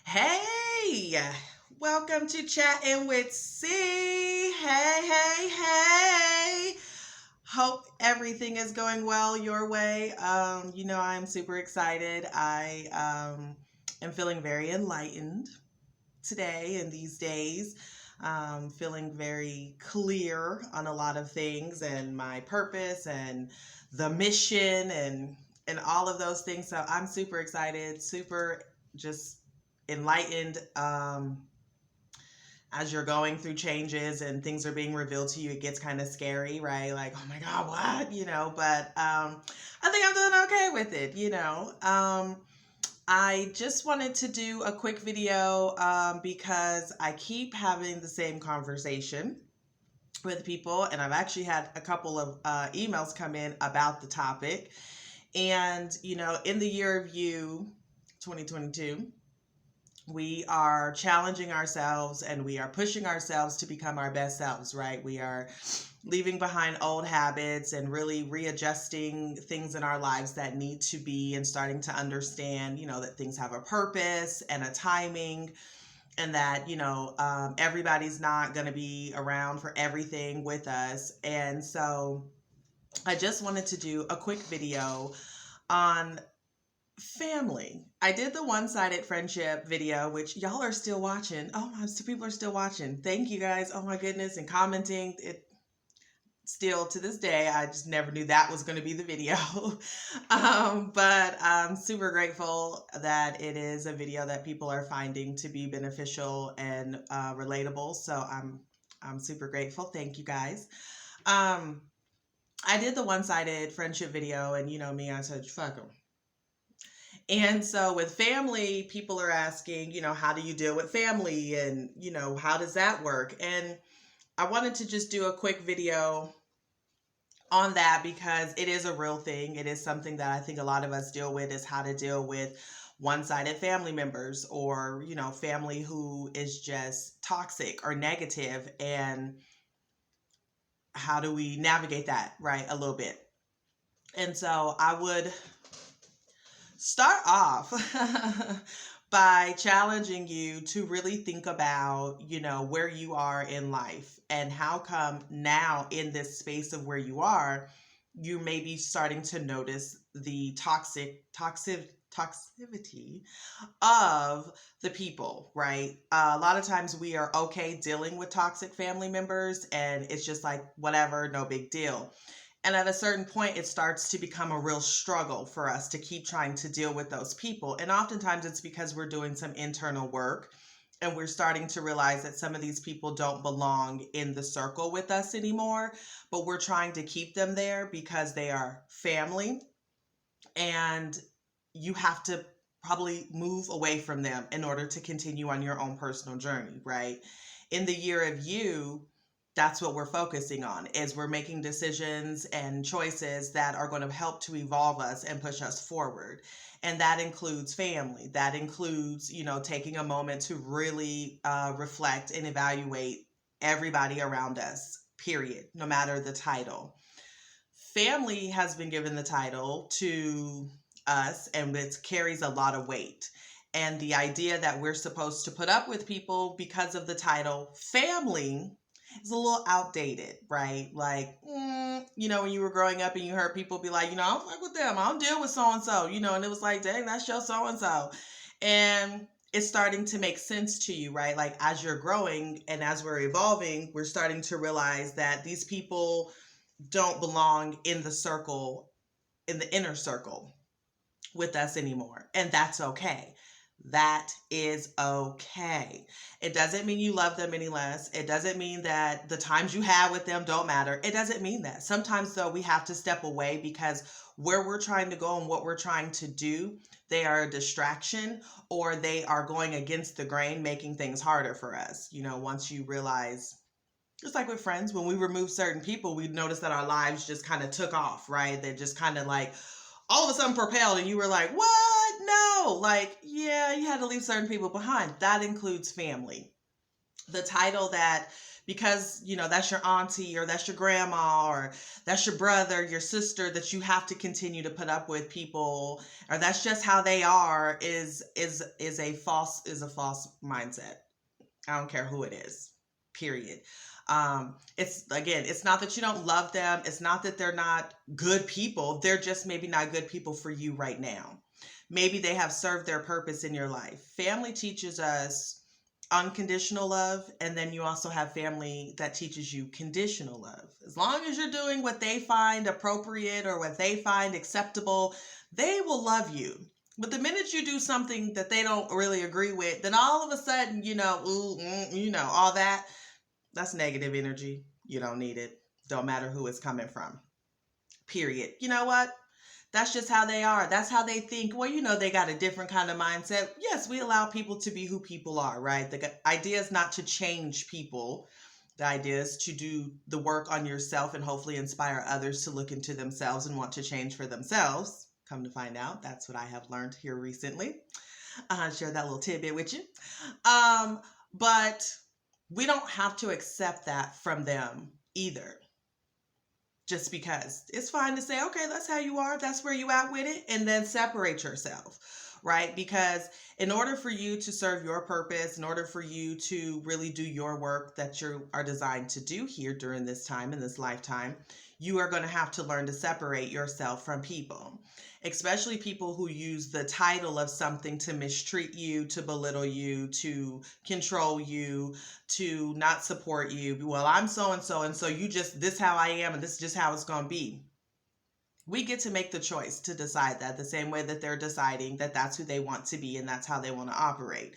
Hey, welcome to Chatting with C. Hey. Hope everything is going well your way. I'm super excited. I am feeling very enlightened today and these days. Feeling very clear on a lot of things and my purpose and the mission and all of those things. So I'm super excited, super just enlightened. As you're going through changes and things are being revealed to you, it gets kind of scary, right? Like, oh my God, what? But I think I'm doing okay with it. I just wanted to do a quick video because I keep having the same conversation with people, and I've actually had a couple of emails come in about the topic. And, in the year of you, 2022, we are challenging ourselves and we are pushing ourselves to become our best selves, right? We are leaving behind old habits and really readjusting things in our lives that need to be, and starting to understand, that things have a purpose and a timing, and that, everybody's not going to be around for everything with us. And so I just wanted to do a quick video on family. I did the one-sided friendship video, which y'all are still watching. Oh my, people are still watching. Thank you guys. Oh my goodness. And commenting. It still to this day, I just never knew that was going to be the video. But I'm super grateful that it is a video that people are finding to be beneficial and relatable. So I'm super grateful. Thank you guys. I did the one-sided friendship video, and me, I said, fuck them. And so with family, people are asking, how do you deal with family, and, how does that work? And I wanted to just do a quick video on that because it is a real thing. It is something that I think a lot of us deal with, is how to deal with one-sided family members, or, family who is just toxic or negative, and how do we navigate that, right? A little bit. And so I would start off by challenging you to really think about, where you are in life, and how come now in this space of where you are, you may be starting to notice the toxicity of the people, right? A lot of times we are okay dealing with toxic family members, and it's just like, whatever, no big deal. And at a certain point, it starts to become a real struggle for us to keep trying to deal with those people. And oftentimes it's because we're doing some internal work, and we're starting to realize that some of these people don't belong in the circle with us anymore, but we're trying to keep them there because they are family. And you have to probably move away from them in order to continue on your own personal journey, right? In the year of you, that's what we're focusing on, is we're making decisions and choices that are going to help to evolve us and push us forward. And that includes family. That includes, taking a moment to really reflect and evaluate everybody around us, period, no matter the title. Family has been given the title to us, and it carries a lot of weight. And the idea that we're supposed to put up with people because of the title family is a little outdated, right? Like, when you were growing up and you heard people be like, I don't fuck with them, I don't deal with so and so, and it was like, dang, that's your so and so. And it's starting to make sense to you, right? Like, as you're growing and as we're evolving, we're starting to realize that these people don't belong in the circle, in the inner circle with us anymore. And that's okay. That is okay. It doesn't mean you love them any less. It doesn't mean that the times you have with them don't matter. It doesn't mean that. Sometimes, though, we have to step away because where we're trying to go and what we're trying to do, they are a distraction, or they are going against the grain, making things harder for us. Once you realize, just like with friends, when we remove certain people, we notice that our lives just kind of took off, right? They just kind of like all of a sudden propelled, and you were like, what? No, like, yeah, you had to leave certain people behind. That includes family. The title that, because that's your auntie or that's your grandma or that's your brother, your sister, that you have to continue to put up with people, or that's just how they are, is a false mindset. I don't care who it is. Period. It's, again, it's not that you don't love them. It's not that they're not good people. They're just maybe not good people for you right now. Maybe they have served their purpose in your life. Family teaches us unconditional love, and then you also have family that teaches you conditional love. As long as you're doing what they find appropriate or what they find acceptable, they will love you. But the minute you do something that they don't really agree with, then all of a sudden, ooh, all that's negative energy. You don't need it. Don't matter who it's coming from. Period. You know what? That's just how they are. That's how they think. Well, they got a different kind of mindset. Yes, we allow people to be who people are, right? The idea is not to change people. The idea is to do the work on yourself and hopefully inspire others to look into themselves and want to change for themselves. Come to find out, that's what I have learned here recently. Share that little tidbit with you. But we don't have to accept that from them either. Just because it's fine to say, okay, that's how you are, that's where you at with it, and then separate yourself, right? Because in order for you to serve your purpose, in order for you to really do your work that you are designed to do here during this time, in this lifetime, you are going to have to learn to separate yourself from people, especially people who use the title of something to mistreat you, to belittle you, to control you, to not support you. Well, I'm so and so you just, this how I am, and this is just how it's going to be. We get to make the choice to decide that, the same way that they're deciding that that's who they want to be and that's how they want to operate.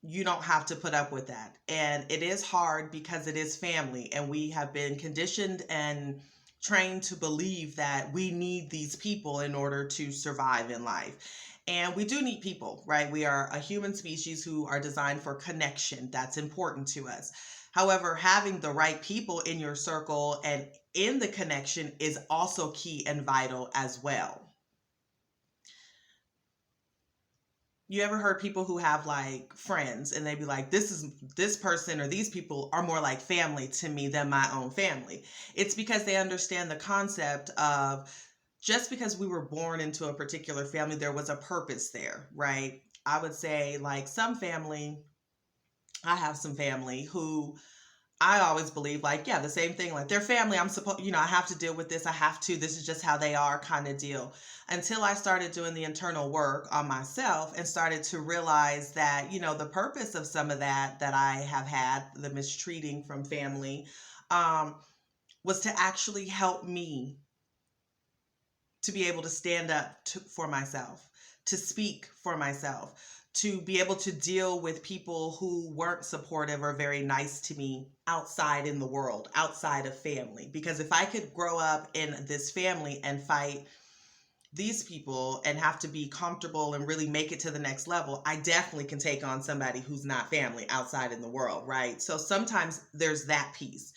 You don't have to put up with that. And it is hard because it is family, and we have been conditioned and trained to believe that we need these people in order to survive in life. And we do need people, right? We are a human species who are designed for connection. That's important to us. However, having the right people in your circle and in the connection is also key and vital as well. You ever heard people who have like friends and they be like, this person or these people are more like family to me than my own family? It's because they understand the concept of, just because we were born into a particular family, there was a purpose there, right? I would say, like, I have some family who I always believe, like, yeah, the same thing. Like, their family, I'm supposed, I have to deal with this. This is just how they are, kind of deal. Until I started doing the internal work on myself and started to realize that, the purpose of some of that I have had, the mistreating from family, was to actually help me to be able to stand up for myself, to speak for myself, to be able to deal with people who weren't supportive or very nice to me outside in the world, outside of family. Because if I could grow up in this family and fight these people and have to be comfortable and really make it to the next level, I definitely can take on somebody who's not family outside in the world, right? So sometimes there's that piece.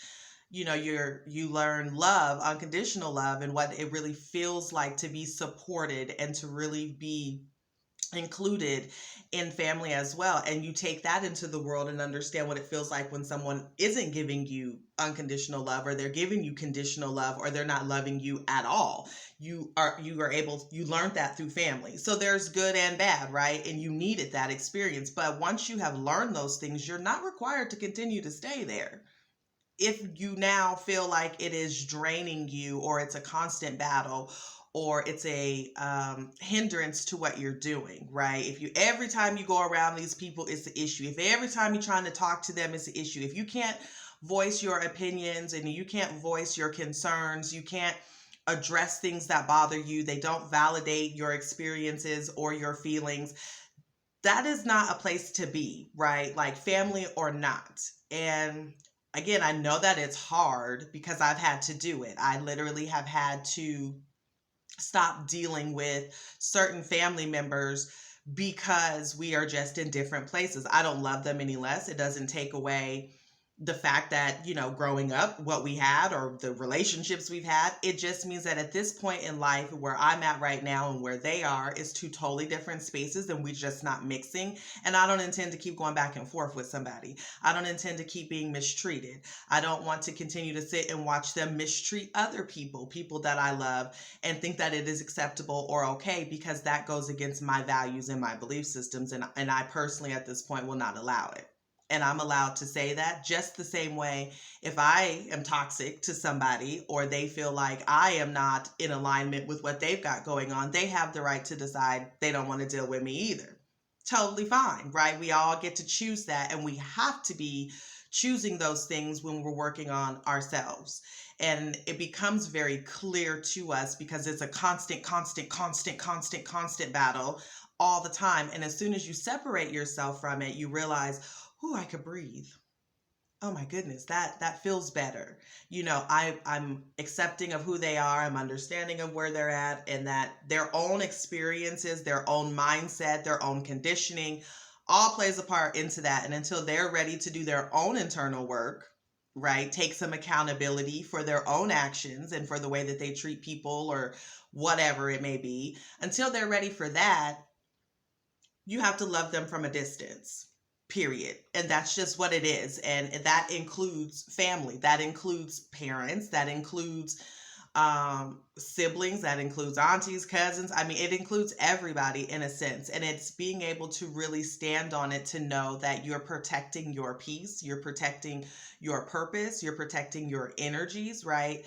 You learn love, unconditional love, and what it really feels like to be supported and to really be included in family as well. And you take that into the world and understand what it feels like when someone isn't giving you unconditional love, or they're giving you conditional love, or they're not loving you at all. You learned that through family. So there's good and bad, right? And you needed that experience. But once you have learned those things, you're not required to continue to stay there. If you now feel like it is draining you, or it's a constant battle, or it's a hindrance to what you're doing, right? If you, every time you go around these people, it's the issue. If every time you're trying to talk to them, it's the issue. If you can't voice your opinions and you can't voice your concerns, you can't address things that bother you, they don't validate your experiences or your feelings, that is not a place to be, right? Like, family or not. And again, I know that it's hard because I've had to do it. I literally have had to stop dealing with certain family members because we are just in different places. I don't love them any less. It doesn't take away, the fact that, growing up, what we had or the relationships we've had, it just means that at this point in life where I'm at right now and where they are is two totally different spaces and we're just not mixing. And I don't intend to keep going back and forth with somebody. I don't intend to keep being mistreated. I don't want to continue to sit and watch them mistreat other people that I love, and think that it is acceptable or okay, because that goes against my values and my belief systems. And I personally at this point will not allow it. And I'm allowed to say that just the same way if I am toxic to somebody or they feel like I am not in alignment with what they've got going on, they have the right to decide they don't want to deal with me either. Totally fine, right? We all get to choose that, and we have to be choosing those things when we're working on ourselves. And it becomes very clear to us because it's a constant battle all the time. And as soon as you separate yourself from it, you realize, oh, I could breathe. Oh my goodness, that feels better. I'm accepting of who they are. I'm understanding of where they're at, and that their own experiences, their own mindset, their own conditioning all plays a part into that. And until they're ready to do their own internal work, right, take some accountability for their own actions and for the way that they treat people or whatever it may be, until they're ready for that, you have to love them from a distance. Period. And that's just what it is. And that includes family, that includes parents, that includes siblings, that includes aunties, cousins. I mean, it includes everybody in a sense. And it's being able to really stand on it, to know that you're protecting your peace, you're protecting your purpose, you're protecting your energies, right?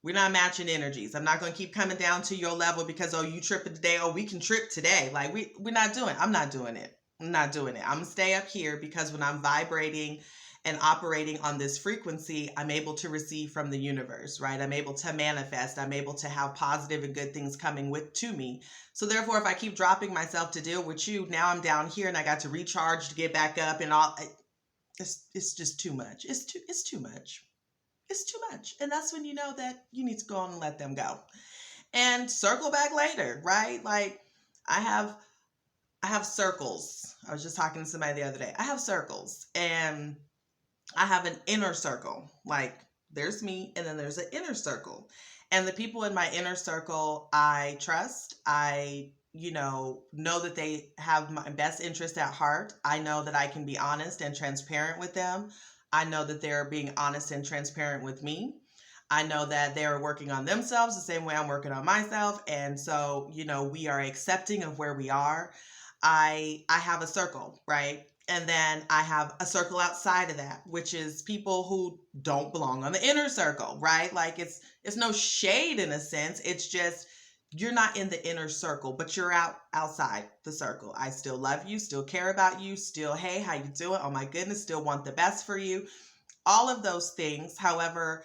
We're not matching energies. I'm not going to keep coming down to your level because, oh, you tripping today. Oh, we can trip today. Like we're not doing, I'm not doing it. I'm not doing it. I'm going to stay up here because when I'm vibrating and operating on this frequency, I'm able to receive from the universe, right? I'm able to manifest. I'm able to have positive and good things coming to me. So therefore, if I keep dropping myself to deal with you, now I'm down here and I got to recharge to get back up and all. It's just too much. It's too much. It's too much. And that's when you know that you need to go on and let them go and circle back later, right? Like I have circles. I was just talking to somebody the other day. I have circles, and I have an inner circle. Like there's me, and then there's an inner circle. And the people in my inner circle, I trust. I, know that they have my best interest at heart. I know that I can be honest and transparent with them. I know that they're being honest and transparent with me. I know that they're working on themselves the same way I'm working on myself. And so, we are accepting of where we are. I have a circle, right? And then I have a circle outside of that, which is people who don't belong on the inner circle, right? Like it's no shade in a sense. It's just you're not in the inner circle, but you're outside the circle. I still love you, still care about you, still, hey, how you doing? Oh my goodness, still want the best for you. All of those things. However,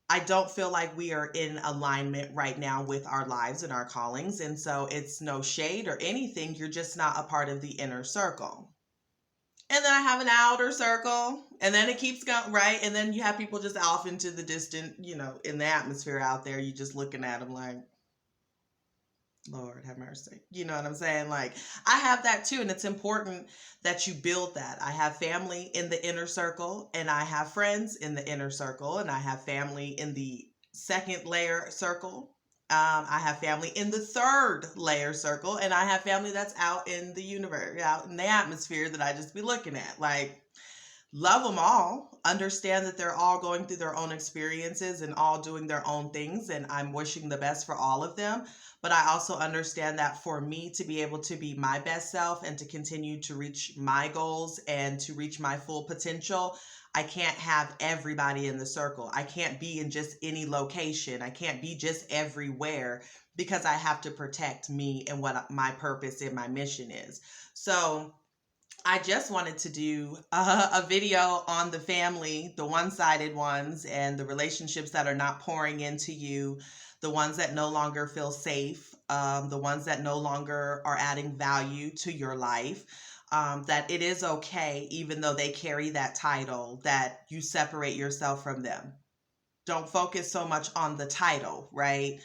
I don't feel like we are in alignment right now with our lives and our callings. And so it's no shade or anything. You're just not a part of the inner circle. And then I have an outer circle, and then it keeps going, right? And then you have people just off into the distant, in the atmosphere out there. You just looking at them like, Lord have mercy. You know what I'm saying? Like I have that too. And it's important that you build that. I have family in the inner circle, and I have friends in the inner circle, and I have family in the second layer circle. I have family in the third layer circle, and I have family that's out in the universe, out in the atmosphere that I just be looking at. Like, love them all. Understand that they're all going through their own experiences and all doing their own things, and I'm wishing the best for all of them. But I also understand that for me to be able to be my best self and to continue to reach my goals and to reach my full potential, I can't have everybody in the circle. I can't be in just any location. I can't be just everywhere, because I have to protect me and what my purpose and my mission is. So I just wanted to do a video on the family, the one-sided ones, and the relationships that are not pouring into you, the ones that no longer feel safe, the ones that no longer are adding value to your life, that it is okay, even though they carry that title, that you separate yourself from them. Don't focus so much on the title, right?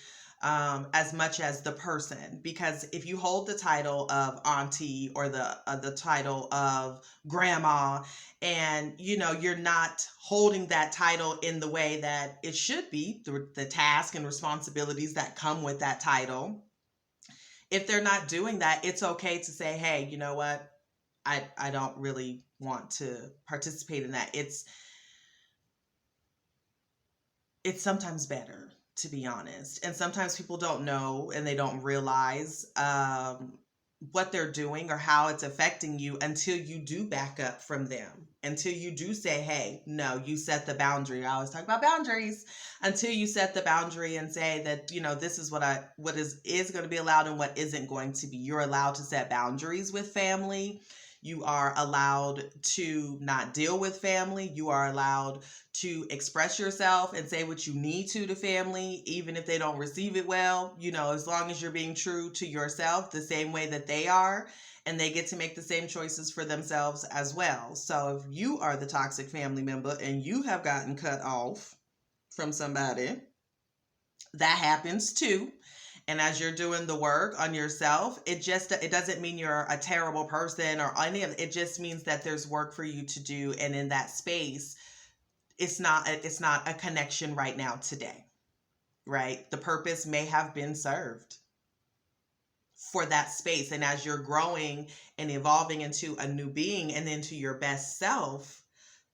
as much as the person. Because if you hold the title of auntie or the title of grandma, and you're not holding that title in the way that it should be, through the task and responsibilities that come with that title, if they're not doing that, it's okay to say, hey, you know what, I don't really want to participate in that. It's sometimes better, to be honest. And sometimes people don't know and they don't realize what they're doing or how it's affecting you until you do back up from them. Until you do say, hey, no, you set the boundary. I always talk about boundaries. Until you set the boundary and say that, this is what is going to be allowed and what isn't going to be. You're allowed to set boundaries with family. You are allowed to not deal with family. You are allowed to express yourself and say what you need to family, even if they don't receive it well, as long as you're being true to yourself the same way that they are, and they get to make the same choices for themselves as well. So if you are the toxic family member and you have gotten cut off from somebody, that happens too. And as you're doing the work on yourself, it doesn't mean you're a terrible person or any of it. It just means that there's work for you to do. And in that space, it's not a connection right now today, right? The purpose may have been served for that space. And as you're growing and evolving into a new being and into your best self,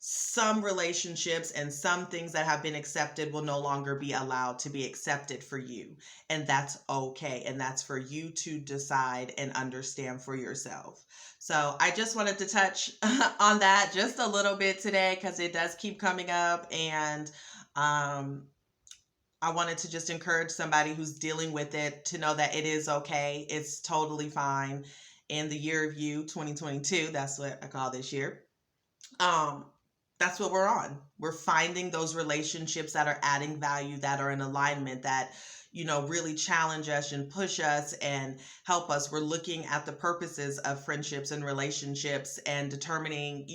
some relationships and some things that have been accepted will no longer be allowed to be accepted for you. And that's okay. And that's for you to decide and understand for yourself. So I just wanted to touch on that just a little bit today because it does keep coming up. And I wanted to just encourage somebody who's dealing with it to know that it is okay. It's totally fine. In the year of you, 2022, that's what I call this year. That's what we're on. We're finding those relationships that are adding value, that are in alignment, that, really challenge us and push us and help us. We're looking at the purposes of friendships and relationships and determining,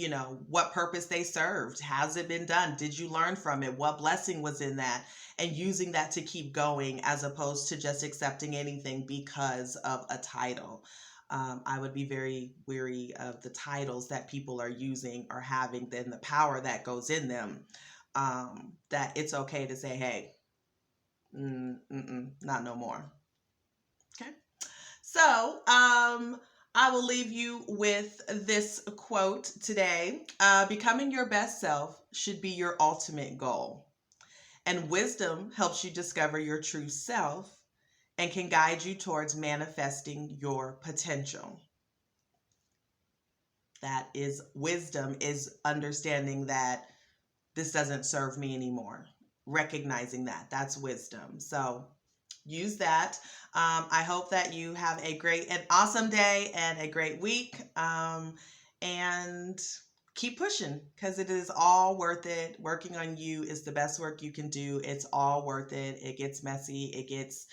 what purpose they served. Has it been done? Did you learn from it? What blessing was in that? And using that to keep going as opposed to just accepting anything because of a title. I would be very weary of the titles that people are using or having, then the power that goes in them, that it's okay to say, hey, not no more. Okay. So I will leave you with this quote today. Becoming your best self should be your ultimate goal. And wisdom helps you discover your true self and can guide you towards manifesting your potential. That is wisdom, is understanding that this doesn't serve me anymore. Recognizing that. That's wisdom. So use that. I hope that you have a great and awesome day and a great week. And keep pushing because it is all worth it. Working on you is the best work you can do. It's all worth it. It gets messy. It gets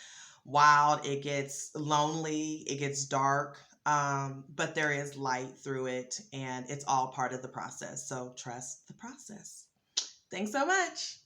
wild. It gets lonely. It gets dark. But there is light through it and it's all part of the process. So trust the process. Thanks so much.